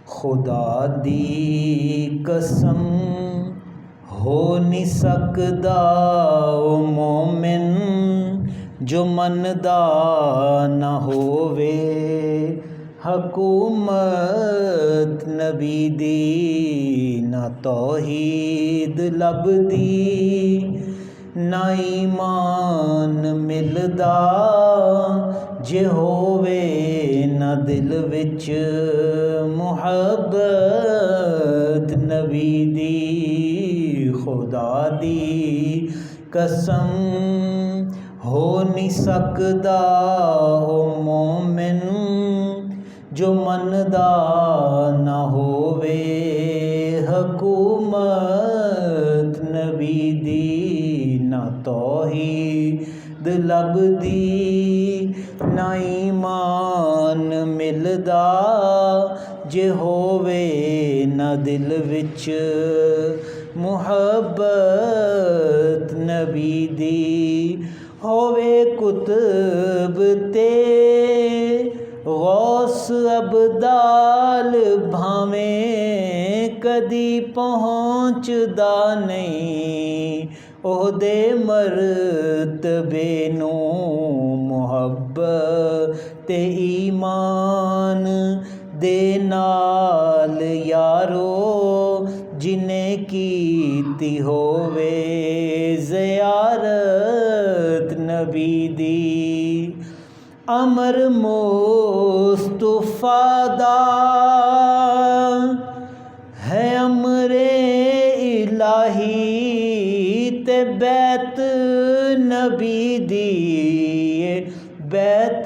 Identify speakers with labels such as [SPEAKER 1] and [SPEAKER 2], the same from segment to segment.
[SPEAKER 1] خدا دی قسم ہو نہیں سکدا او مومن جو مندا نہ ہووے حکومت نبی دی، نہ توحید لبدی نہ ایمان ملدا جے ہووے نہ دل وچ محبت نبی دی۔ خدا دی قسم ہو نہیں سکدا او مومن جو مندا نہ ہووے حکومت نبی دی، نہ توحید لبدی نہ ایمان ملدا جے ہووے نہ دل وچ محبت نبی دی۔ ہووے کتب تے غوث ابدال بھاویں کدی پہنچدا نہیں عہدے مرتبے نو، محبت ایمان دے نال یارو جنے کیتی ہووے زیارت نبی دی۔ امر مصطفیٰ دا ہے امر الہی تے بیت نبی دی، بیت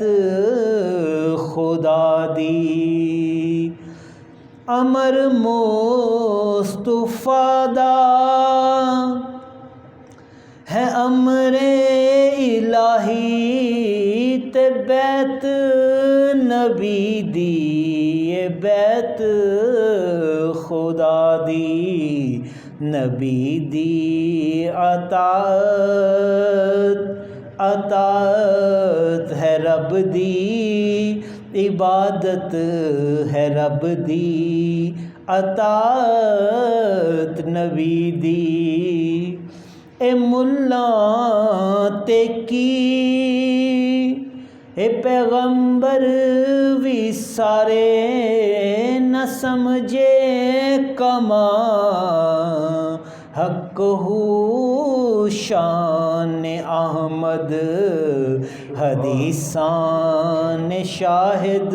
[SPEAKER 1] خدا دی۔ امر مصطفیٰ دا ہے امر الہی تے بیت نبی دی، بیت خدا دی۔ نبی دی اطاعت ہے رب دی، عبادت ہے رب دی، اطاعت نبی دی۔ اے ملہ تے کی اے پیغمبر وی سارے نہ سمجھے کما حق ہو شان احمد حدیثان شاہد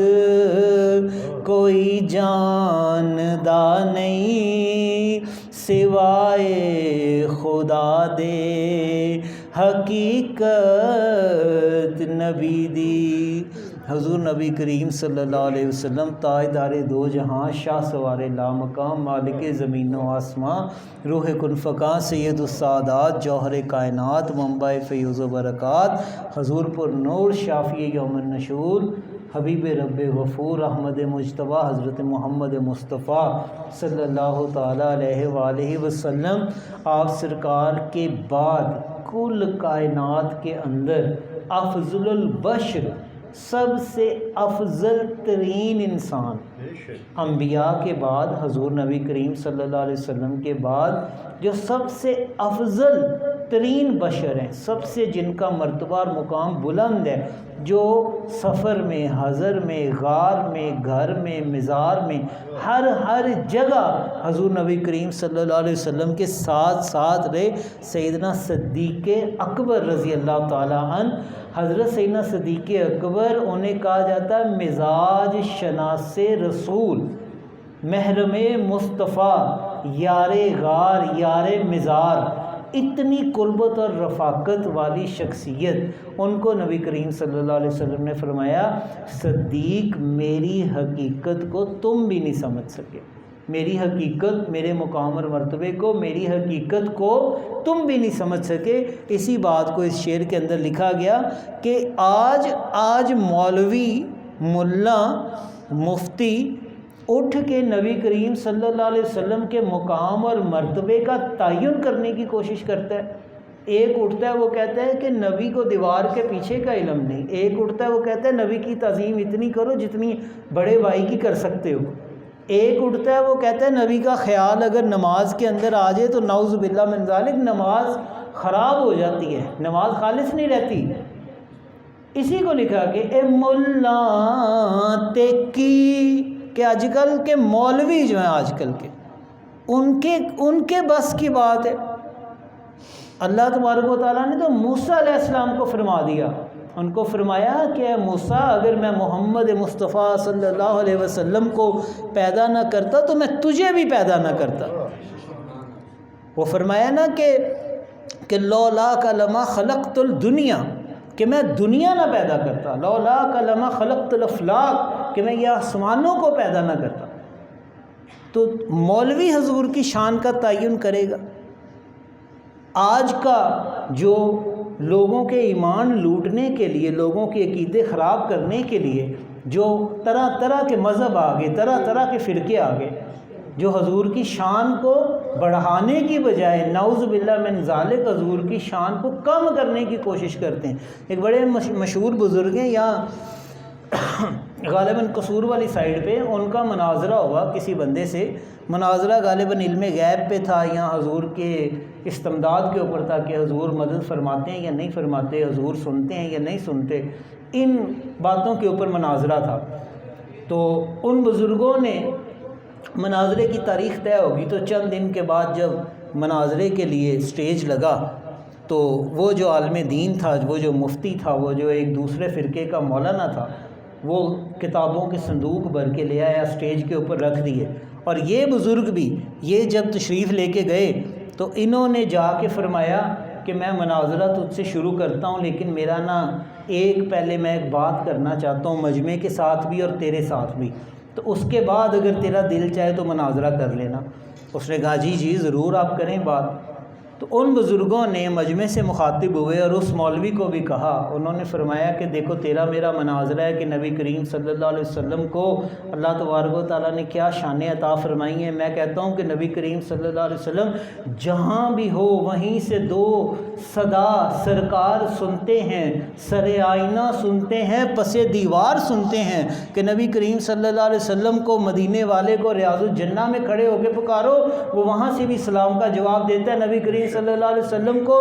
[SPEAKER 1] کوئی جاندا نہیں سوائے خدا دے حقیقت نبی دی۔ حضور نبی کریم صلی اللہ علیہ وسلم تاجدار دو جہاں، شاہ سوار لامقام، مالک زمین و آسمان، روح کن فکاں، سید السادات، جوہر کائنات، منبع فیوز و برکات، حضور پر نور، شافی یوم النشور، حبیب رب غفور، احمد مجتبیٰ، حضرت محمد مصطفیٰ صلی اللہ تعالیٰ علیہ وآلہ وسلم، آپ سرکار کے بعد کل کائنات کے اندر افضل البشر، سب سے افضل ترین انسان، انبیاء کے بعد حضور نبی کریم صلی اللہ علیہ وسلم کے بعد جو سب سے افضل ترین بشر ہیں، سب سے جن کا مرتبہ اور مقام بلند ہے، جو سفر میں، حضر میں، غار میں، گھر میں، مزار میں، ہر جگہ حضور نبی کریم صلی اللہ علیہ وسلم کے ساتھ رہے، سیدنا صدیق اکبر رضی اللہ تعالیٰ عنہ۔ حضرت سیدنا صدیق اکبر انہیں کہا جاتا ہے مزاج شناس رسول، محرم مصطفیٰ، یار غار، یار مزار، اتنی قربت اور رفاقت والی شخصیت، ان کو نبی کریم صلی اللہ علیہ وسلم نے فرمایا صدیق میری حقیقت کو تم بھی نہیں سمجھ سکے، میری حقیقت، میرے مقام اور مرتبے کو، میری حقیقت کو تم بھی نہیں سمجھ سکے۔ اسی بات کو اس شعر کے اندر لکھا گیا کہ آج مولوی، ملا، مفتی اٹھ کے نبی کریم صلی اللہ علیہ وسلم کے مقام اور مرتبے کا تعین کرنے کی کوشش کرتا ہے۔ ایک اٹھتا ہے وہ کہتا ہے کہ نبی کو دیوار کے پیچھے کا علم نہیں، ایک اٹھتا ہے وہ کہتا ہے نبی کی تعظیم اتنی کرو جتنی بڑے بھائی کی کر سکتے ہو۔ ایک اٹھتا ہے وہ کہتا ہے نبی کا خیال اگر نماز کے اندر آ جائے تو نعوذ باللہ من ذالک نماز خراب ہو جاتی ہے، نماز خالص نہیں رہتی۔ اسی کو لکھا کہ اے ملا تیکی، کہ آج کل کے مولوی جو ہیں آج کل کے ان کے بس کی بات ہے۔ اللہ تبارک و تعالیٰ نے تو موسیٰ علیہ السلام کو فرما دیا، ان کو فرمایا کہ اے موسیٰ اگر میں محمد مصطفیٰ صلی اللہ علیہ وسلم کو پیدا نہ کرتا تو میں تجھے بھی پیدا نہ کرتا۔ وہ فرمایا نا کہ لولاک لما خلقت الدنیا، کہ میں دنیا نہ پیدا کرتا، لولاک لما خلقت الافلاک، کہ میں یہ آسمانوں کو پیدا نہ کرتا۔ تو مولوی حضور کی شان کا تعین کرے گا۔ آج کا جو لوگوں کے ایمان لوٹنے کے لیے، لوگوں کے عقیدے خراب کرنے کے لیے جو طرح طرح کے مذہب آگے، طرح طرح کے فرقے آگے، جو حضور کی شان کو بڑھانے کی بجائے نعوذ باللہ من ذالک حضور کی شان کو کم کرنے کی کوشش کرتے ہیں۔ ایک بڑے مشہور بزرگ ہیں یہاں غالباً قصور والی سائیڈ پہ، ان کا مناظرہ ہوا کسی بندے سے، مناظرہ غالباً علم غیب پہ تھا یا حضور کے استمداد کے اوپر تھا کہ حضور مدد فرماتے ہیں یا نہیں فرماتے، حضور سنتے ہیں یا نہیں سنتے، ان باتوں کے اوپر مناظرہ تھا۔ تو ان بزرگوں نے مناظرے کی تاریخ طے ہوگی تو چند دن کے بعد جب مناظرے کے لیے سٹیج لگا تو وہ جو عالم دین تھا، وہ جو مفتی تھا، وہ جو ایک دوسرے فرقے کا مولانا تھا، وہ کتابوں کے صندوق بھر کے لے آیا، سٹیج کے اوپر رکھ دیے۔ اور یہ بزرگ بھی یہ جب تشریف لے کے گئے تو انہوں نے جا کے فرمایا کہ میں مناظرہ تجھ سے شروع کرتا ہوں، لیکن میرا نا پہلے میں ایک بات کرنا چاہتا ہوں مجمع کے ساتھ بھی اور تیرے ساتھ بھی، تو اس کے بعد اگر تیرا دل چاہے تو مناظرہ کر لینا۔ اس نے کہا جی ضرور آپ کریں بات۔ تو ان بزرگوں نے مجمع سے مخاطب ہوئے اور اس مولوی کو بھی کہا، انہوں نے فرمایا کہ دیکھو تیرا میرا مناظرہ ہے کہ نبی کریم صلی اللہ علیہ وسلم کو اللہ تبارک و تعالیٰ نے کیا شانیں عطا فرمائی ہیں۔ میں کہتا ہوں کہ نبی کریم صلی اللہ علیہ وسلم جہاں بھی ہو وہیں سے دو صدا سرکار سنتے ہیں، سر آئینہ سنتے ہیں، پس دیوار سنتے ہیں کہ نبی کریم صلی اللہ علیہ وسلم کو مدینے والے کو ریاض الجنہ میں کھڑے ہو کے پکارو، وہ وہاں سے بھی سلام کا جواب دیتا ہے۔ نبی کریم صلی اللہ علیہ وسلم کو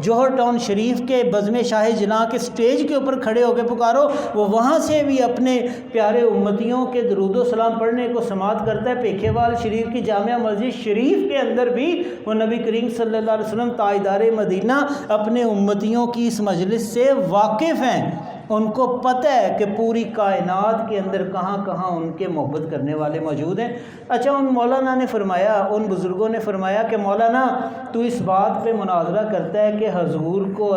[SPEAKER 1] جوہر ٹاؤن شریف کے بزم شاہ جناح کے سٹیج کے اوپر کھڑے ہو کے پکارو، وہ وہاں سے بھی اپنے پیارے امتیوں کے درود و سلام پڑھنے کو سماعت کرتا ہے۔ پیکھے وال شریف کی جامع مسجد شریف کے اندر بھی وہ نبی کریم صلی اللہ علیہ وسلم تاجدار مدینہ اپنے امتیوں کی اس مجلس سے واقف ہیں، ان کو پتہ ہے کہ پوری کائنات کے اندر کہاں کہاں ان کے محبت کرنے والے موجود ہیں۔ اچھا ان مولانا نے فرمایا، ان بزرگوں نے فرمایا کہ مولانا تو اس بات پہ مناظرہ کرتا ہے کہ حضور کو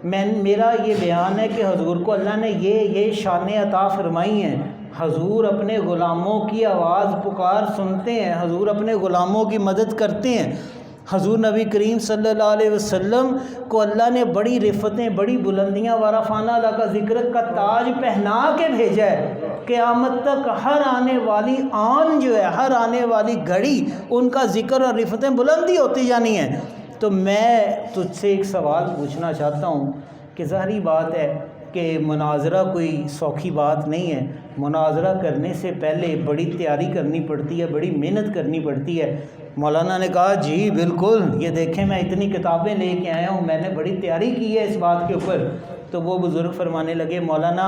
[SPEAKER 1] میرا یہ بیان ہے کہ حضور کو اللہ نے یہ شانیں عطا فرمائی ہیں، حضور اپنے غلاموں کی آواز پکار سنتے ہیں، حضور اپنے غلاموں کی مدد کرتے ہیں۔ حضور نبی کریم صلی اللہ علیہ وسلم کو اللہ نے بڑی رفتیں، بڑی بلندیاں وارفانہ اللہ کا ذکر کا تاج پہنا کے بھیجا ہے۔ قیامت تک ہر آنے والی آن جو ہے، ہر آنے والی گھڑی ان کا ذکر اور رفتیں بلندی ہوتی جانی ہیں۔ تو میں تجھ سے ایک سوال پوچھنا چاہتا ہوں کہ ظاہری بات ہے کہ مناظرہ کوئی سوکھی بات نہیں ہے، مناظرہ کرنے سے پہلے بڑی تیاری کرنی پڑتی ہے، بڑی محنت کرنی پڑتی ہے۔ مولانا نے کہا جی بالکل، یہ دیکھیں میں اتنی کتابیں لے کے آیا ہوں، میں نے بڑی تیاری کی ہے اس بات کے اوپر۔ تو وہ بزرگ فرمانے لگے مولانا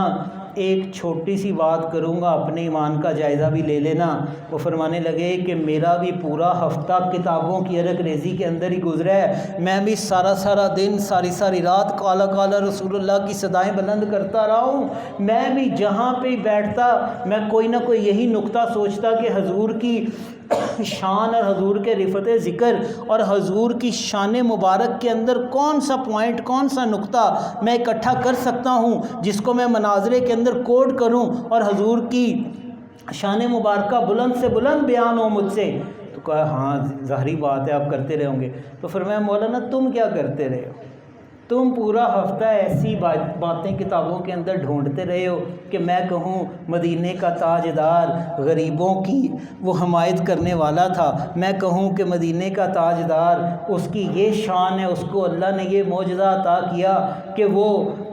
[SPEAKER 1] ایک چھوٹی سی بات کروں گا، اپنے ایمان کا جائزہ بھی لے لینا۔ وہ فرمانے لگے کہ میرا بھی پورا ہفتہ کتابوں کی عرق ریزی کے اندر ہی گزرا ہے، میں بھی سارا دن ساری رات کالا کالا رسول اللہ کی صدائیں بلند کرتا رہا ہوں۔ میں بھی جہاں پہ بیٹھتا میں کوئی نہ کوئی یہی نقطہ سوچتا کہ حضور کی شان اور حضور کے رفت ذکر اور حضور کی شان مبارک کے اندر کون سا پوائنٹ، کون سا نقطہ میں اکٹھا کر سکتا ہوں جس کو میں مناظرے کے اندر کوڈ کروں اور حضور کی شان مبارکہ بلند سے بلند بیان ہو مجھ سے۔ تو کہا ہاں ظاہری بات ہے آپ کرتے رہوں گے۔ تو فرمایا مولانا تم کیا کرتے رہے ہو؟ تم پورا ہفتہ ایسی باتیں کتابوں کے اندر ڈھونڈتے رہے ہو کہ میں کہوں مدینے کا تاجدار غریبوں کی وہ حمایت کرنے والا تھا، میں کہوں کہ مدینے کا تاجدار اس کی یہ شان ہے، اس کو اللہ نے یہ معجزہ عطا کیا کہ وہ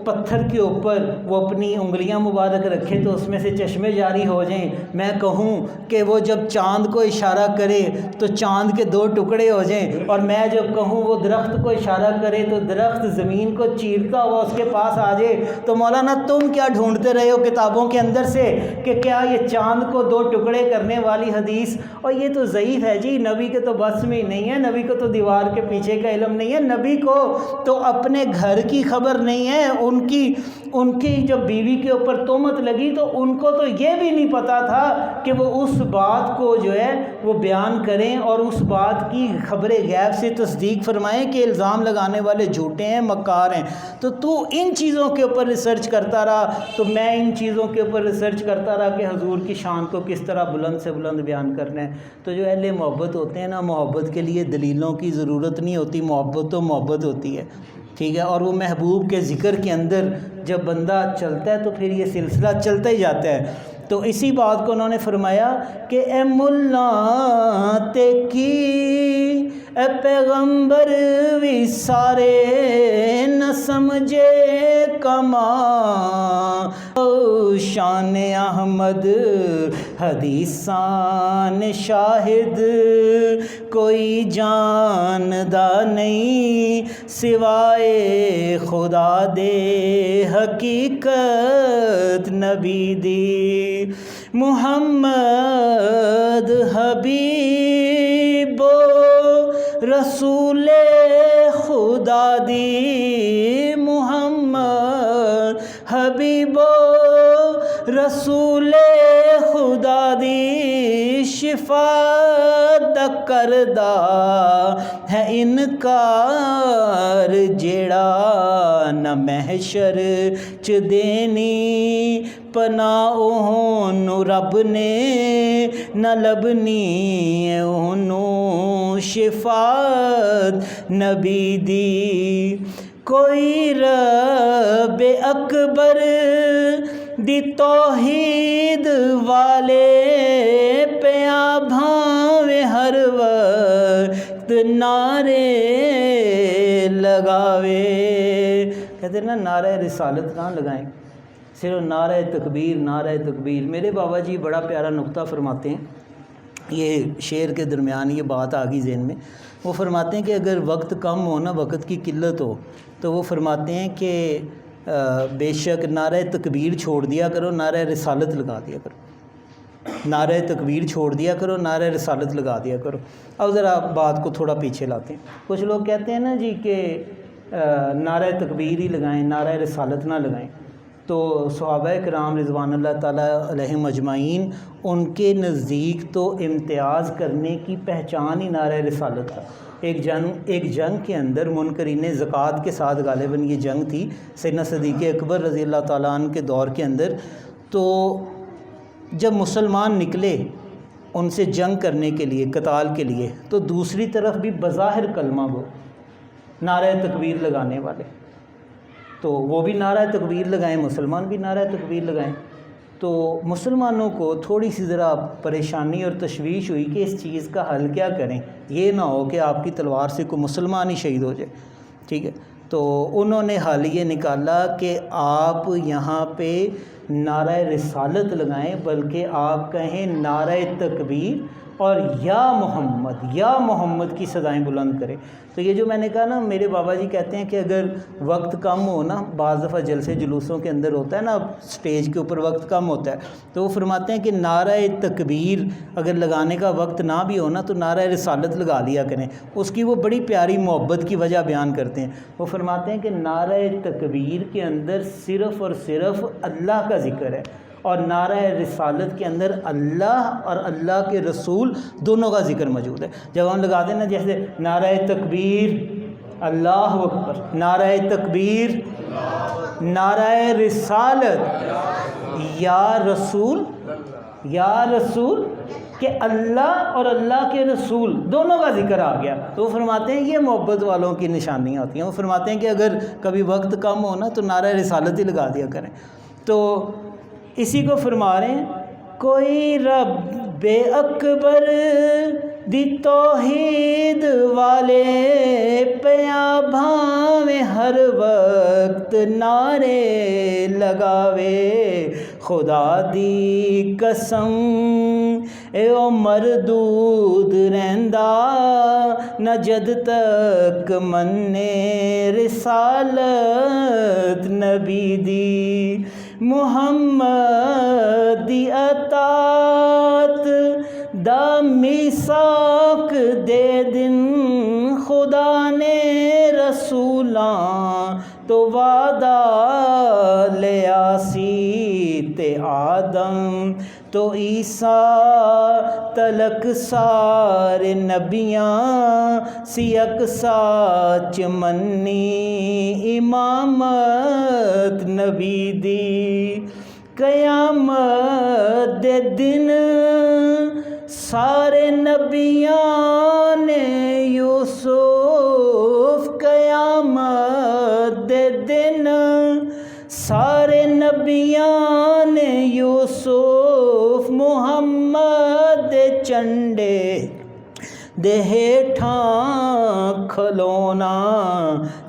[SPEAKER 1] پتھر کے اوپر وہ اپنی انگلیاں مبارک رکھے تو اس میں سے چشمے جاری ہو جائیں، میں کہوں کہ وہ جب چاند کو اشارہ کرے تو چاند کے 2 ٹکڑے ہو جائیں، اور میں جب کہوں وہ درخت کو اشارہ کرے تو درخت زمین کو چیرتا ہوا اس کے پاس آ جائے، تو مولانا تم کیا ڈھونڈتے رہے ہو کتابوں کے اندر سے کہ کیا یہ چاند کو 2 ٹکڑے کرنے والی حدیث، اور یہ تو ضعیف ہے جی، نبی کے تو بس میں ہی نہیں ہے، نبی کو تو دیوار کے پیچھے کا علم نہیں ہے، نبی کو تو اپنے گھر کی خبر نہیں ہے، ان کی جب بیوی کے اوپر تہمت لگی تو ان کو تو یہ بھی نہیں پتا تھا کہ وہ اس بات کو جو ہے وہ بیان کریں اور اس بات کی خبر غیب سے تصدیق فرمائیں کہ الزام لگانے والے جھوٹے ہیں، مکار ہیں۔ تو ان چیزوں کے اوپر ریسرچ کرتا رہا، تو میں ان چیزوں کے اوپر ریسرچ کرتا رہا کہ حضور کی شان کو کس طرح بلند سے بلند بیان کرنا ہے۔ تو جو اہل محبت ہوتے ہیں نا، محبت کے لیے دلیلوں کی ضرورت نہیں ہوتی، محبت تو محبت ہوتی ہے، ٹھیک ہے، اور وہ محبوب کے ذکر کے اندر جب بندہ چلتا ہے تو پھر یہ سلسلہ چلتا ہی جاتا ہے۔ تو اسی بات کو انہوں نے فرمایا کہ اے ملا تے کی اے پیغمبر وی سارے نہ سمجھے کما، شان احمد حدیثان شاہد کوئی جاندا نہیں سوائے خدا دے، حقیقت نبی دی محمد حبیب رسول خدا دی، محمد حبیب رسول خدا دی، شفاعت کردہ ہے انکار جیڑا نہ محشر چ دینی پناہ اونوں رب نے نہ لبنی اونوں شفاعت نبی دی، کوئی رب اکبر دی توحید والے پیا بھاویں ہر وقت نعرے لگاوے، کہتے ہیں نا نعرہ رسالت نہ لگائیں، صرف نعرہ تکبیر نعرہ تکبیر۔ میرے بابا جی بڑا پیارا نقطہ فرماتے ہیں، یہ شعر کے درمیان یہ بات آ گئی ذہن میں، وہ فرماتے ہیں کہ اگر وقت کم ہو نا، وقت کی قلت ہو، تو وہ فرماتے ہیں کہ بے شک نعرہ تکبیر چھوڑ دیا کرو، نعرہ رسالت لگا دیا کرو، نعرہ تکبیر چھوڑ دیا کرو، نعرہ رسالت لگا دیا کرو۔ اب ذرا بات کو تھوڑا پیچھے لاتے ہیں، کچھ لوگ کہتے ہیں نا جی کہ نعرہ تکبیر ہی لگائیں، نعرہ رسالت نہ لگائیں، تو صحابہ کرام رضوان اللہ تعالیٰ علیہم اجمعین ان کے نزدیک تو امتیاز کرنے کی پہچان ہی نعرہ رسالت تھا۔ ایک جنگ کے اندر منکرین زکوٰۃ کے ساتھ غالباً یہ جنگ تھی سیدنا صدیق اکبر رضی اللہ تعالیٰ عنہ کے دور کے اندر، تو جب مسلمان نکلے ان سے جنگ کرنے کے لیے، قتال کے لیے، تو دوسری طرف بھی بظاہر کلمہ گو نعرہ تکبیر لگانے والے، تو وہ بھی نعرہ تکبیر لگائیں، مسلمان بھی نعرہ تکبیر لگائیں، تو مسلمانوں کو تھوڑی سی ذرا پریشانی اور تشویش ہوئی کہ اس چیز کا حل کیا کریں، یہ نہ ہو کہ آپ کی تلوار سے کوئی مسلمان ہی شہید ہو جائے، ٹھیک ہے۔ تو انہوں نے حل یہ نکالا کہ آپ یہاں پہ نعرہ رسالت لگائیں، بلکہ آپ کہیں نعرہ تکبیر اور یا محمد کی صدائیں بلند کریں۔ تو یہ جو میں نے کہا نا، میرے بابا جی کہتے ہیں کہ اگر وقت کم ہو نا، بعض دفعہ جلسے جلوسوں کے اندر ہوتا ہے نا، سٹیج کے اوپر وقت کم ہوتا ہے، تو وہ فرماتے ہیں کہ نعرہ تکبیر اگر لگانے کا وقت نہ بھی ہو نا، تو نعرہ رسالت لگا لیا کریں۔ اس کی وہ بڑی پیاری محبت کی وجہ بیان کرتے ہیں، وہ فرماتے ہیں کہ نعرہ تکبیر کے اندر صرف اور صرف اللہ کا ذکر ہے، اور نعرہ رسالت کے اندر اللہ اور اللہ کے رسول دونوں کا ذکر موجود ہے۔ جب ہم لگا دیں نا، جیسے نعرہ تکبیر اللہ اکبر، نعرہ تکبیر، نعرہ رسالت یا رسول کہ اللہ اور اللہ کے رسول دونوں کا ذکر آ گیا، تو وہ فرماتے ہیں یہ محبت والوں کی نشانیاں ہوتی ہیں۔ وہ فرماتے ہیں کہ اگر کبھی وقت کم ہو نا، تو نعرہ رسالت ہی لگا دیا کریں۔ تو اسی کو فرما رہے ہیں، کوئی رب اکبر دی توحید والے پیا بھاویں ہر وقت نعرے لگاوے خدا دی قسم اے او مردود رہندا نہ جد تک مننے رسالت نبی دی محمد دی اطاعت دا میثاق دے دن خدا نے رسولاں تو وعدہ لیا سی تے آدم تو عیسیٰ تلک سارے نبیاں سی اقصا چ منی امامت نبی دی قیامت دے دن سارے نبیاں نے یوسف قیامت دے دن سارے نبیاں نے یوسف محمد دے چنڈے دے ہیٹھاں کھلونا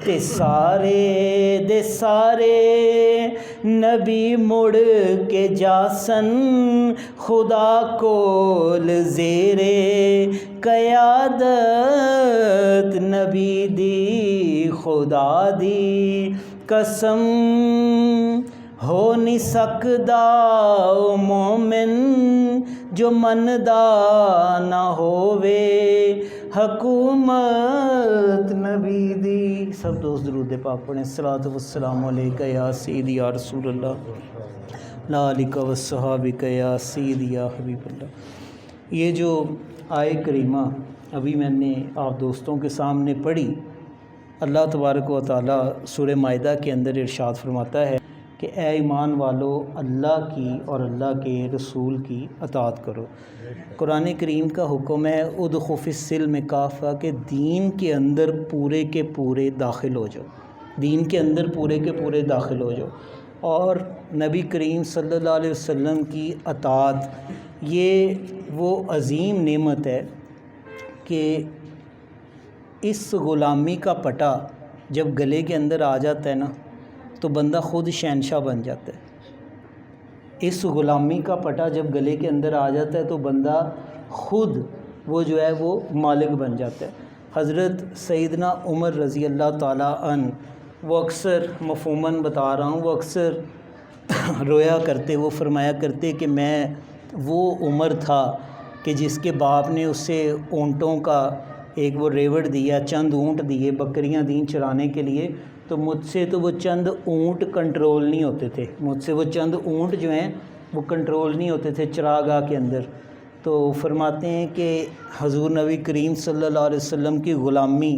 [SPEAKER 1] تے سارے دے سارے نبی مڑ کے جاسن خدا کول زیرے قیادت نبی دی خدا دی قسم ہو نہیں سکدا او مومن جو مندا نہ ہووے حکومت نبی دی۔ سب دوست درود پاک پڑھیں۔ الصلاۃ والسلام علیکہ یا سیدی یا رسول اللہ لا علیکہ والصحابہ یا سیدی یا حبیب اللہ۔ یہ جو آیہ کریمہ ابھی میں نے آپ دوستوں کے سامنے پڑھی، اللہ تبارک و تعالیٰ سورہ مائدہ کے اندر ارشاد فرماتا ہے کہ اے ایمان والو اللہ کی اور اللہ کے رسول کی اطاعت کرو۔ قرآن کریم کا حکم ہے ادخلوا فی السلم کافہ کہ دین کے اندر پورے کے پورے داخل ہو جاؤ، دین کے اندر پورے کے پورے داخل ہو جاؤ۔ اور نبی کریم صلی اللہ علیہ وسلم کی اطاعت یہ وہ عظیم نعمت ہے کہ اس غلامی کا پٹا جب گلے کے اندر آ جاتا ہے نا تو بندہ خود شہنشاہ بن جاتا ہے۔ اس غلامی کا پٹا جب گلے کے اندر آ جاتا ہے تو بندہ خود وہ جو ہے وہ مالک بن جاتا ہے۔ حضرت سیدنا عمر رضی اللہ تعالیٰ عنہ وہ اکثر مفہوماً بتا رہا ہوں، وہ اکثر رویا کرتے، وہ فرمایا کرتے کہ میں وہ عمر تھا کہ جس کے باپ نے اسے اونٹوں کا ایک وہ ریوڑ دیا، چند اونٹ دیے بکریاں دیں چرانے کے لیے، تو مجھ سے تو وہ چند اونٹ کنٹرول نہیں ہوتے تھے، مجھ سے وہ چند اونٹ جو ہیں وہ کنٹرول نہیں ہوتے تھے چراگاہ کے اندر۔ تو فرماتے ہیں کہ حضور نبی کریم صلی اللہ علیہ وسلم کی غلامی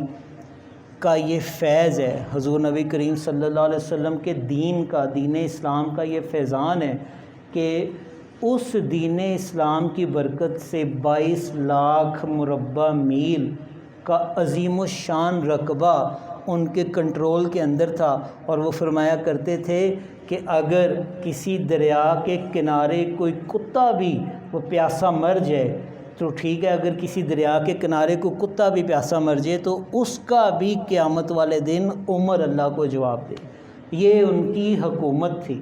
[SPEAKER 1] کا یہ فیض ہے، حضور نبی کریم صلی اللہ علیہ وسلم کے دین کا، دین اسلام کا یہ فیضان ہے کہ اس دین اسلام کی برکت سے 22 لاکھ مربع میل کا عظیم الشان رقبہ ان کے کنٹرول کے اندر تھا۔ اور وہ فرمایا کرتے تھے کہ اگر کسی دریا کے کنارے کوئی کتا بھی وہ پیاسا مر جائے تو ٹھیک ہے، اگر کسی دریا کے کنارے کو کتا بھی پیاسا مر جائے تو اس کا بھی قیامت والے دن عمر اللہ کو جواب دے۔ یہ ان کی حکومت تھی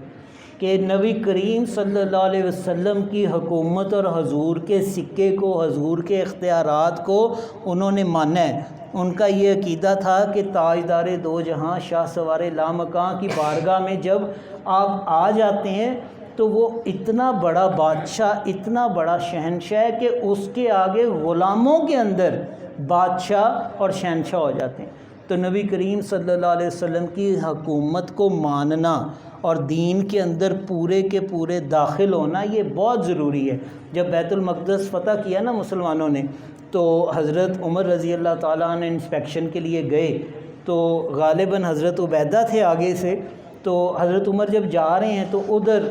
[SPEAKER 1] کہ نبی کریم صلی اللہ علیہ وسلم کی حکومت اور حضور کے سکے کو، حضور کے اختیارات کو انہوں نے مانا ہے۔ ان کا یہ عقیدہ تھا کہ تاجدار دو جہاں شاہ سوار لامکاں کی بارگاہ میں جب آپ آ جاتے ہیں تو وہ اتنا بڑا بادشاہ، اتنا بڑا شہنشاہ ہے کہ اس کے آگے غلاموں کے اندر بادشاہ اور شہنشاہ ہو جاتے ہیں۔ تو نبی کریم صلی اللہ علیہ وسلم کی حکومت کو ماننا اور دین کے اندر پورے کے پورے داخل ہونا یہ بہت ضروری ہے۔ جب بیت المقدس فتح کیا نا مسلمانوں نے تو حضرت عمر رضی اللہ تعالیٰ عنہ انسپیکشن کے لیے گئے تو غالباً حضرت عبیدہ تھے آگے سے، تو حضرت عمر جب جا رہے ہیں تو ادھر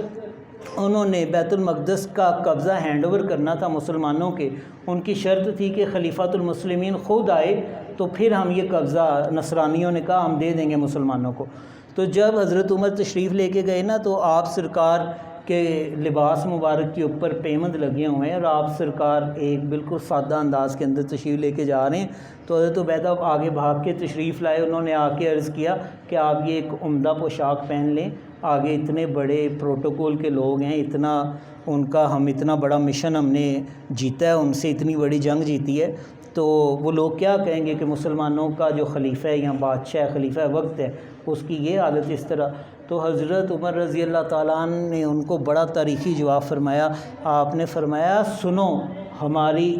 [SPEAKER 1] انہوں نے بیت المقدس کا قبضہ ہینڈ اوور کرنا تھا مسلمانوں کے۔ ان کی شرط تھی کہ خلیفۃ المسلمین خود آئے تو پھر ہم یہ قبضہ، نصرانیوں نے کہا ہم دے دیں گے مسلمانوں کو۔ تو جب حضرت عمر تشریف لے کے گئے نا تو آپ سرکار کہ لباس مبارک کے اوپر پیمند لگے ہوئے ہیں اور آپ سرکار ایک بالکل سادہ انداز کے اندر تشریف لے کے جا رہے ہیں، تو حضرت عبیدہ آگے بھاگ کے تشریف لائے، انہوں نے آ کے عرض کیا کہ آپ یہ ایک عمدہ پوشاک پہن لیں، آگے اتنے بڑے پروٹوکول کے لوگ ہیں، اتنا ان کا ہم اتنا بڑا مشن ہم نے جیتا ہے، ان سے اتنی بڑی جنگ جیتی ہے، تو وہ لوگ کیا کہیں گے کہ مسلمانوں کا جو خلیفہ ہے یا بادشاہ ہے، خلیفہ وقت ہے، اس کی یہ حالت اس طرح۔ تو حضرت عمر رضی اللہ تعالیٰ عنہ نے ان کو بڑا تاریخی جواب فرمایا، آپ نے فرمایا سنو، ہماری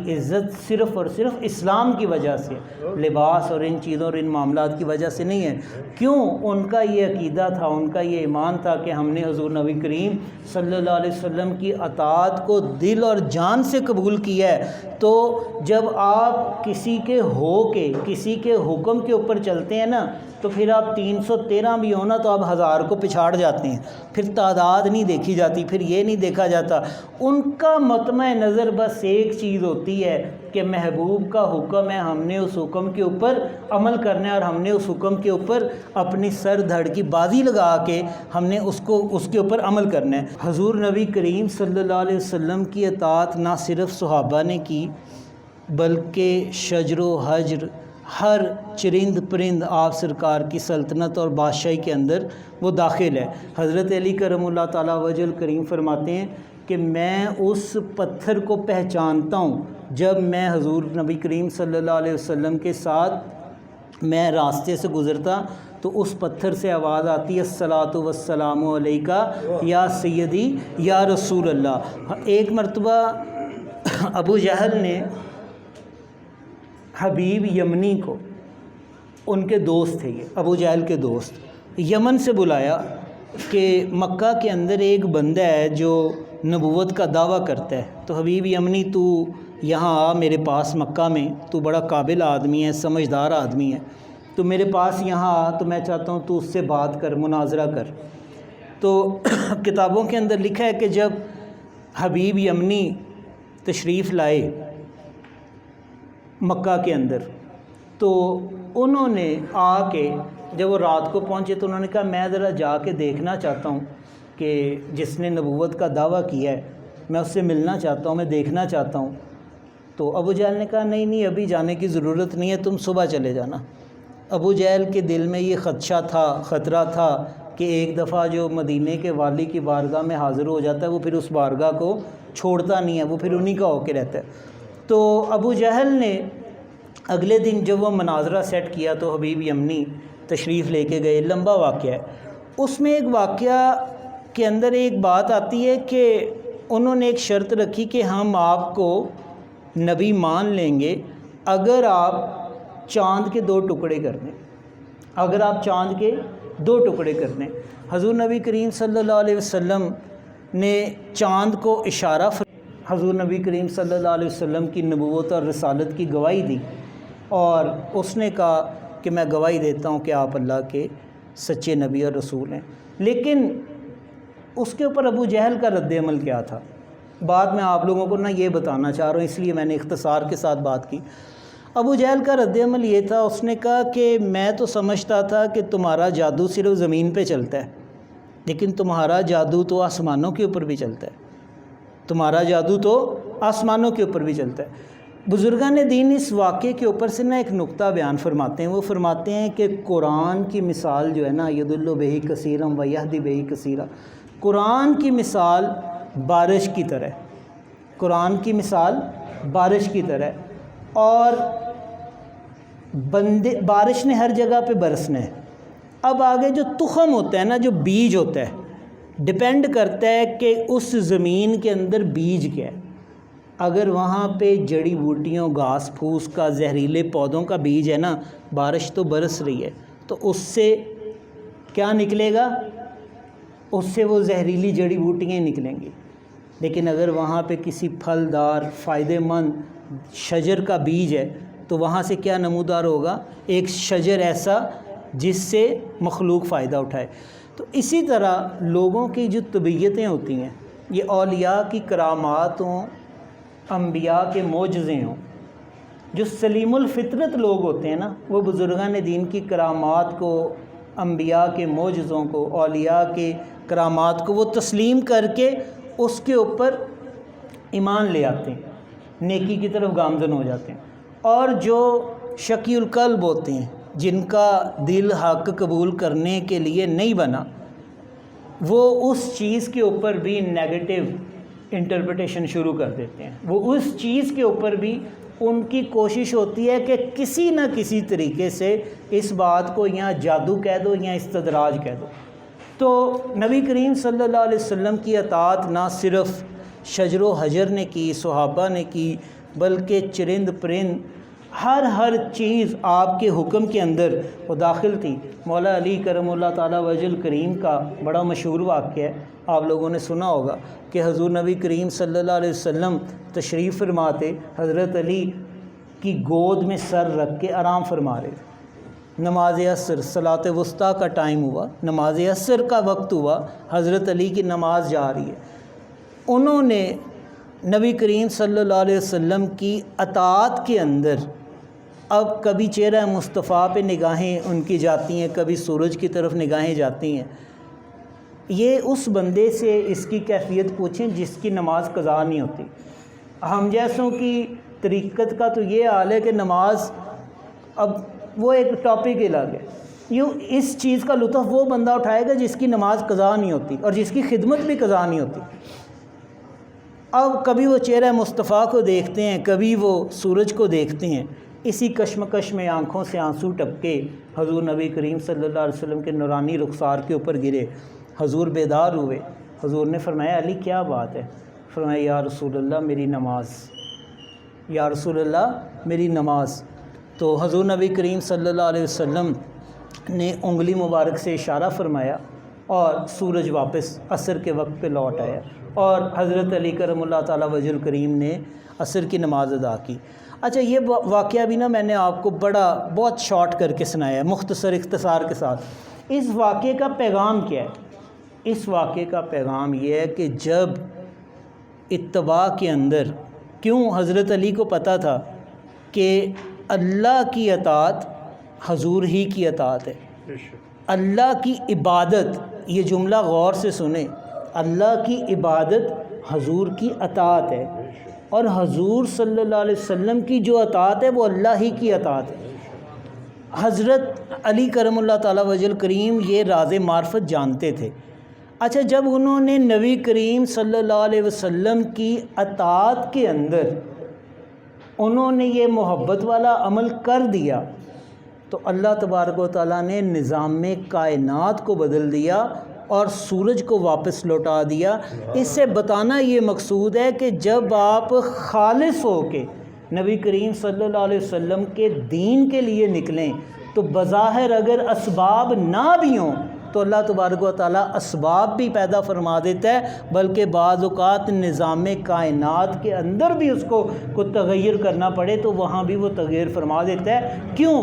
[SPEAKER 1] عزت صرف اور صرف اسلام کی وجہ سے، لباس اور ان چیزوں اور ان معاملات کی وجہ سے نہیں ہے۔ کیوں؟ ان کا یہ عقیدہ تھا، ان کا یہ ایمان تھا کہ ہم نے حضور نبی کریم صلی اللہ علیہ وسلم کی اطاعت کو دل اور جان سے قبول کیا ہے، تو جب آپ کسی کے کسی کے حکم کے اوپر چلتے ہیں نا، تو پھر آپ 313 بھی ہونا تو آپ 1000 کو پچھاڑ جاتے ہیں، پھر تعداد نہیں دیکھی جاتی، پھر یہ نہیں دیکھا جاتا۔ ان کا مطمع نظر بس ایک چیز ہوتی ہے کہ محبوب کا حکم ہے، ہم نے اس حکم کے اوپر عمل کرنا ہے، اور ہم نے اس حکم کے اوپر اپنی سر دھڑ کی بازی لگا کے ہم نے اس کے اوپر عمل کرنا ہے۔ حضور نبی کریم صلی اللہ علیہ وسلم کی اطاعت نہ صرف صحابہ نے کی، بلکہ شجر و حجر، ہر چرند پرند آپ سرکار کی سلطنت اور بادشاہی کے اندر وہ داخل ہے۔ حضرت علی کرم اللہ تعالیٰ وجہ الکریم فرماتے ہیں کہ میں اس پتھر کو پہچانتا ہوں، جب میں حضور نبی کریم صلی اللہ علیہ وسلم کے ساتھ میں راستے سے گزرتا تو اس پتھر سے آواز آتی ہے الصلاۃ والسلام علیکہ یا سیدی یا رسول اللہ۔ ایک مرتبہ ابو جہل نے حبیب یمنی کو، ان کے دوست تھے، یہ ابو جہل کے دوست، یمن سے بلایا کہ مکہ کے اندر ایک بندہ ہے جو نبوت کا دعویٰ کرتا ہے، تو حبیب یمنی تو یہاں آ میرے پاس مکہ میں، تو بڑا قابل آدمی ہے، سمجھدار آدمی ہے، تو میرے پاس یہاں آ، تو میں چاہتا ہوں تو اس سے بات کر، مناظرہ کر۔ تو کتابوں کے اندر لکھا ہے کہ جب حبیب یمنی تشریف لائے مکہ کے اندر، تو انہوں نے آ کے جب وہ رات کو پہنچے تو انہوں نے کہا میں ذرا جا کے دیکھنا چاہتا ہوں کہ جس نے نبوت کا دعویٰ کیا ہے، میں اس سے ملنا چاہتا ہوں، میں دیکھنا چاہتا ہوں۔ تو ابو جہل نے کہا نہیں ابھی جانے کی ضرورت نہیں ہے، تم صبح چلے جانا۔ ابو جہل کے دل میں یہ خطرہ تھا کہ ایک دفعہ جو مدینے کے والی کی بارگاہ میں حاضر ہو جاتا ہے، وہ پھر اس بارگاہ کو چھوڑتا نہیں ہے، وہ پھر انہی کا ہو کے رہتا ہے۔ تو ابو جہل نے اگلے دن جب وہ مناظرہ سیٹ کیا تو حبیب یمنی تشریف لے کے گئے، لمبا واقعہ ہے۔ اس میں ایک واقعہ کے اندر ایک بات آتی ہے کہ انہوں نے ایک شرط رکھی کہ ہم آپ کو نبی مان لیں گے اگر آپ چاند کے 2 ٹکڑے کر دیں، اگر آپ چاند کے 2 ٹکڑے کر دیں۔ حضور نبی کریم صلی اللہ علیہ وسلم نے چاند کو حضور نبی کریم صلی اللہ علیہ وسلم کی نبوت اور رسالت کی گواہی دی، اور اس نے کہا کہ میں گواہی دیتا ہوں کہ آپ اللہ کے سچے نبی اور رسول ہیں۔ لیکن اس کے اوپر ابو جہل کا رد عمل کیا تھا، بات میں آپ لوگوں کو یہ بتانا چاہ رہا ہوں، اس لیے میں نے اختصار کے ساتھ بات کی۔ ابو جہل کا رد عمل یہ تھا، اس نے کہا کہ میں تو سمجھتا تھا کہ تمہارا جادو صرف زمین پہ چلتا ہے، لیکن تمہارا جادو تو آسمانوں کے اوپر بھی چلتا ہے، تمہارا جادو تو آسمانوں کے اوپر بھی چلتا ہے۔ بزرگان دین اس واقعے کے اوپر سے ایک نقطہ بیان فرماتے ہیں، وہ فرماتے ہیں کہ قرآن کی مثال جو ہے یدل بہ کثیرا و یہدی بہ کثیرا، قرآن کی مثال بارش کی طرح ہے، قرآن کی مثال بارش کی طرح ہے، اور بارش نے ہر جگہ پہ برسنا ہے۔ اب آگے جو تخم ہوتا ہے جو بیج ہوتا ہے، ڈپینڈ کرتا ہے کہ اس زمین کے اندر بیج کیا ہے۔ اگر وہاں پہ جڑی بوٹیوں، گھاس پھوس کا، زہریلے پودوں کا بیج ہے بارش تو برس رہی ہے، تو اس سے کیا نکلے گا؟ اس سے وہ زہریلی جڑی بوٹیاں نکلیں گی۔ لیکن اگر وہاں پہ کسی پھلدار فائدہ مند شجر کا بیج ہے تو وہاں سے کیا نمودار ہوگا؟ ایک شجر ایسا جس سے مخلوق فائدہ اٹھائے۔ تو اسی طرح لوگوں کی جو طبیعتیں ہوتی ہیں، یہ اولیاء کی کرامات ہوں، انبیاء کے معجزے ہوں، جو سلیم الفطرت لوگ ہوتے ہیں وہ بزرگان دین کی کرامات کو، انبیاء کے معجزوں کو، اولیاء کے کرامات کو وہ تسلیم کر کے اس کے اوپر ایمان لے آتے ہیں، نیکی کی طرف گامزن ہو جاتے ہیں۔ اور جو شقی القلب ہوتے ہیں، جن کا دل حق قبول کرنے کے لیے نہیں بنا، وہ اس چیز کے اوپر بھی نیگیٹو انٹرپریٹیشن شروع کر دیتے ہیں۔ وہ اس چیز کے اوپر بھی ان کی کوشش ہوتی ہے کہ کسی نہ کسی طریقے سے اس بات کو یا جادو کہہ دو یا استدراج کہہ دو۔ تو نبی کریم صلی اللہ علیہ وسلم کی اطاعت نہ صرف شجر و حجر نے کی، صحابہ نے کی، بلکہ چرند پرند ہر چیز آپ کے حکم کے اندر وہ داخل تھی۔ مولا علی کرم اللہ تعالیٰ وجہ الکریم کا بڑا مشہور واقعہ ہے، آپ لوگوں نے سنا ہوگا کہ حضور نبی کریم صلی اللہ علیہ وسلم تشریف فرماتے، حضرت علی کی گود میں سر رکھ کے آرام فرما رہے تھے۔ نماز عصر صلاۃ وسطیٰ کا ٹائم ہوا، نماز عصر کا وقت ہوا، حضرت علی کی نماز جا رہی ہے۔ انہوں نے نبی کریم صلی اللہ علیہ وسلم کی اطاعت کے اندر اب کبھی چہرہ مصطفیٰ پہ نگاہیں ان کی جاتی ہیں، کبھی سورج کی طرف نگاہیں جاتی ہیں۔ یہ اس بندے سے اس کی کیفیت پوچھیں جس کی نماز قضا نہیں ہوتی۔ ہم جیسوں کی طریقت کا تو یہ حال ہے کہ نماز اب وہ ایک ٹاپک الگ ہے۔ یوں اس چیز کا لطف وہ بندہ اٹھائے گا جس کی نماز قضا نہیں ہوتی اور جس کی خدمت بھی قضا نہیں ہوتی۔ اب کبھی وہ چہرہ مصطفیٰ کو دیکھتے ہیں، کبھی وہ سورج کو دیکھتے ہیں، اسی کشمکش میں آنکھوں سے آنسو ٹپکے حضور نبی کریم صلی اللہ علیہ وسلم کے نورانی رخسار کے اوپر گرے۔ حضور بیدار ہوئے، حضور نے فرمایا علی کیا بات ہے؟ فرمایا یا رسول اللہ میری نماز، یا رسول اللہ میری نماز۔ تو حضور نبی کریم صلی اللہ علیہ وسلم نے انگلی مبارک سے اشارہ فرمایا اور سورج واپس عصر کے وقت پہ لوٹ آیا اور حضرت علی کرم اللہ تعالیٰ وجہ الکریم نے عصر کی نماز ادا کی۔ اچھا یہ واقعہ بھی نا میں نے آپ کو بہت شارٹ کر کے سنایا ہے، مختصر اختصار کے ساتھ۔ اس واقعے کا پیغام کیا ہے؟ اس واقعے کا پیغام یہ ہے کہ جب اتباع کے اندر، کیوں حضرت علی کو پتہ تھا کہ اللہ کی اطاعت حضور ہی کی اطاعت ہے، اللہ کی عبادت، یہ جملہ غور سے سنیں، اللہ کی عبادت حضور کی اطاعت ہے، اور حضور صلی اللہ علیہ وسلم کی جو اطاعت ہے وہ اللہ ہی کی اطاعت ہے۔ حضرت علی کرم اللہ تعالیٰ وجہ الکریم یہ راز معرفت جانتے تھے۔ اچھا جب انہوں نے نبی کریم صلی اللہ علیہ وسلم کی اطاعت کے اندر انہوں نے یہ محبت والا عمل کر دیا تو اللہ تبارک و تعالیٰ نے نظام کائنات کو بدل دیا اور سورج کو واپس لوٹا دیا۔ اس سے بتانا یہ مقصود ہے کہ جب آپ خالص ہو کے نبی کریم صلی اللہ علیہ وسلم کے دین کے لیے نکلیں تو بظاہر اگر اسباب نہ بھی ہوں تو اللہ تبارک و تعالیٰ اسباب بھی پیدا فرما دیتا ہے، بلکہ بعض اوقات نظام کائنات کے اندر بھی اس کو تغیر کرنا پڑے تو وہاں بھی وہ تغیر فرما دیتا ہے۔ کیوں؟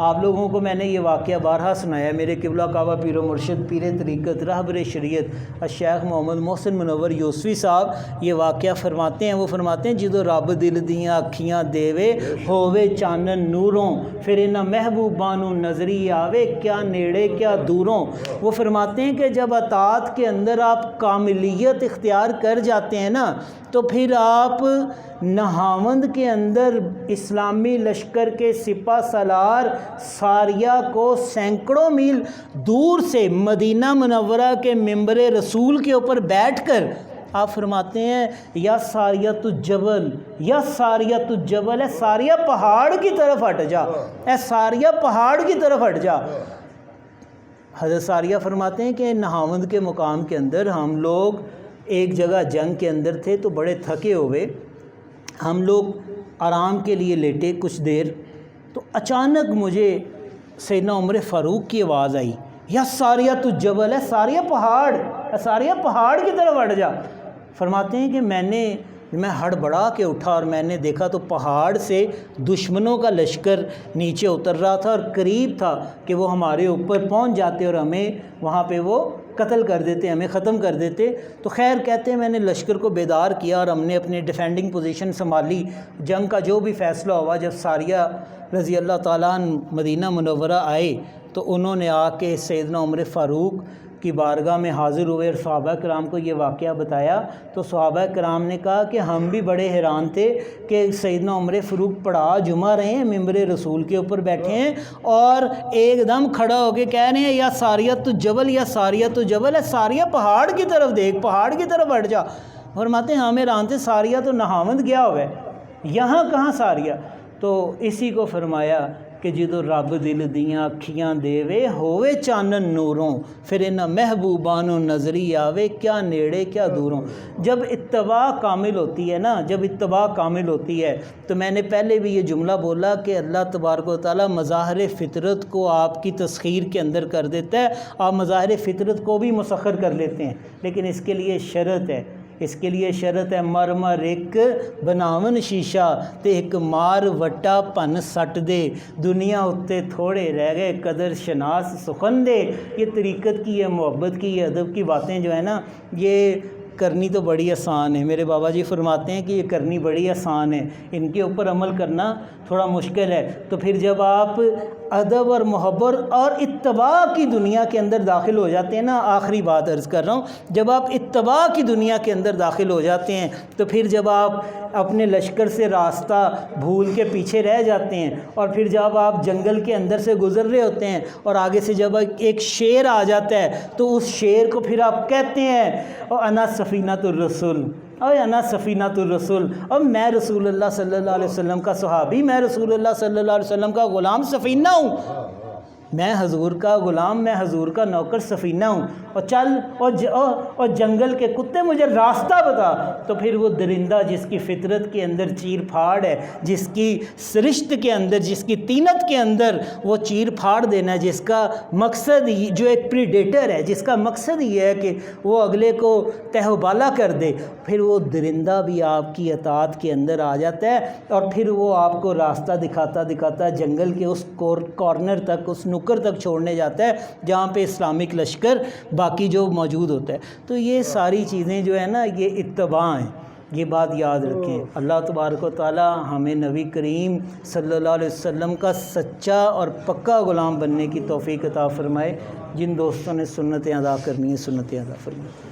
[SPEAKER 1] آپ لوگوں کو میں نے یہ واقعہ بارہا سنایا ہے۔ میرے قبلہ کعبہ پیر و مرشد پیر طریقت رہبر شریعت الشیخ محمد محسن منور یوسفی صاحب یہ واقعہ فرماتے ہیں۔ وہ فرماتے ہیں جدو رب دل دیاں اکھیاں دیوے ہووے چانن نوروں، پھر انہاں محبوبانو نظری آوے کیا نیڑے کیا دوروں۔ وہ فرماتے ہیں کہ جب اطاعت کے اندر آپ کاملیت اختیار کر جاتے ہیں نا تو پھر آپ نہاوند کے اندر اسلامی لشکر کے سپہ سالار ساریہ کو سینکڑوں میل دور سے مدینہ منورہ کے ممبر رسول کے اوپر بیٹھ کر آپ فرماتے ہیں یا ساریۃ الجبل، یا ساریۃ الجبل، اے ساریہ پہاڑ کی طرف ہٹ جا، اے ساریہ پہاڑ کی طرف ہٹ جا۔ حضرت ساریہ فرماتے ہیں کہ نہاوند کے مقام کے اندر ہم لوگ ایک جگہ جنگ کے اندر تھے تو بڑے تھکے ہوئے، ہم لوگ آرام کے لیے لیٹے کچھ دیر، تو اچانک مجھے سیدنا عمر فاروق کی آواز آئی یا ساریۃ الجبل، ہے ساریہ پہاڑ، ساریہ پہاڑ کی طرف ہٹ جا۔ فرماتے ہیں کہ میں ہڑبڑا کے اٹھا اور میں نے دیکھا تو پہاڑ سے دشمنوں کا لشکر نیچے اتر رہا تھا اور قریب تھا کہ وہ ہمارے اوپر پہنچ جاتے اور ہمیں وہاں پہ وہ قتل کر دیتے، ہمیں ختم کر دیتے۔ تو خیر کہتے ہیں میں نے لشکر کو بیدار کیا اور ہم نے اپنی ڈیفینڈنگ پوزیشن سنبھالی۔ جنگ کا جو بھی فیصلہ ہوا، جب ساریہ رضی اللہ تعالیٰ عنہ مدینہ منورہ آئے تو انہوں نے آ کے سیدنا عمر فاروق کی بارگاہ میں حاضر ہوئے اور صحابہ کرام کو یہ واقعہ بتایا تو صحابہ کرام نے کہا کہ ہم بھی بڑے حیران تھے کہ سیدنا عمر فاروق پڑھا جمعہ رہے ہیں، ممبر رسول کے اوپر بیٹھے ہیں اور ایک دم کھڑا ہو کے کہہ رہے ہیں یا ساریہ تو جبل، یا ساریہ تو جبل ہے، ساریہ پہاڑ کی طرف دیکھ، پہاڑ کی طرف ہٹ جا۔ فرماتے ہیں ہم حیران تھے، ساریہ تو نہاوند گیا ہوا ہے، یہاں کہاں ساریہ؟ تو اسی کو فرمایا کہ جدو رب دل دیاں اکھیاں دیوے ہووے چانن نوروں، پھر انہاں محبوبانوں نظری آوے کیا نیڑے کیا دوروں۔ جب اتباع کامل ہوتی ہے نا، جب اتباع کامل ہوتی ہے تو میں نے پہلے بھی یہ جملہ بولا کہ اللہ تبارک و تعالیٰ مظاہر فطرت کو آپ کی تسخیر کے اندر کر دیتا ہے، آپ مظاہر فطرت کو بھی مسخر کر لیتے ہیں، لیکن اس کے لیے شرط ہے، اس کے لیے شرط ہے مرمر ایک بناون شیشہ تے ایک مار وٹا پن سٹ دے، دنیا اتے تھوڑے رہ گئے قدر شناس سخن دے۔ یہ طریقت کی ہے، محبت کی ہے، ادب کی باتیں جو ہے نا یہ کرنی تو بڑی آسان ہے۔ میرے بابا جی فرماتے ہیں کہ یہ کرنی بڑی آسان ہے، ان کے اوپر عمل کرنا تھوڑا مشکل ہے۔ تو پھر جب آپ ادب اور محبت اور اتباع کی دنیا کے اندر داخل ہو جاتے ہیں نا، آخری بات عرض کر رہا ہوں، جب آپ اتباع کی دنیا کے اندر داخل ہو جاتے ہیں تو پھر جب آپ اپنے لشکر سے راستہ بھول کے پیچھے رہ جاتے ہیں اور پھر جب آپ جنگل کے اندر سے گزر رہے ہوتے ہیں اور آگے سے جب ایک شیر آ جاتا ہے تو اس شیر کو پھر آپ کہتے ہیں اور انا سفینۃ الرسول، اور انا سفینۃ الرسول، اور میں رسول اللہ صلی اللہ علیہ وسلم کا صحابی، میں رسول اللہ صلی اللہ علیہ وسلم کا غلام سفینہ ہوں، میں حضور کا غلام، میں حضور کا نوکر سفینہ ہوں، اور چل اور جنگل کے کتے مجھے راستہ بتا۔ تو پھر وہ درندہ جس کی فطرت کے اندر چیر پھاڑ ہے، جس کی سرشت کے اندر، جس کی طینت کے اندر وہ چیر پھاڑ دینا ہے، جس کا مقصد جو ایک پریڈیٹر ہے، جس کا مقصد یہ ہے کہ وہ اگلے کو تہ و بالا کر دے، پھر وہ درندہ بھی آپ کی اطاعت کے اندر آ جاتا ہے اور پھر وہ آپ کو راستہ دکھاتا دکھاتا جنگل کے اس کارنر تک، اس نکر تک چھوڑنے جاتا ہے جہاں پہ اسلامک لشکر باقی جو موجود ہوتا ہے۔ تو یہ ساری چیزیں جو ہے نا یہ اتباع ہیں، یہ بات یاد رکھیں۔ اللہ تبارک و تعالی ہمیں نبی کریم صلی اللہ علیہ وسلم کا سچا اور پکا غلام بننے کی توفیق عطا فرمائے۔ جن دوستوں نے سنتیں ادا کرنی ہیں سنتیں ادا فرمائے۔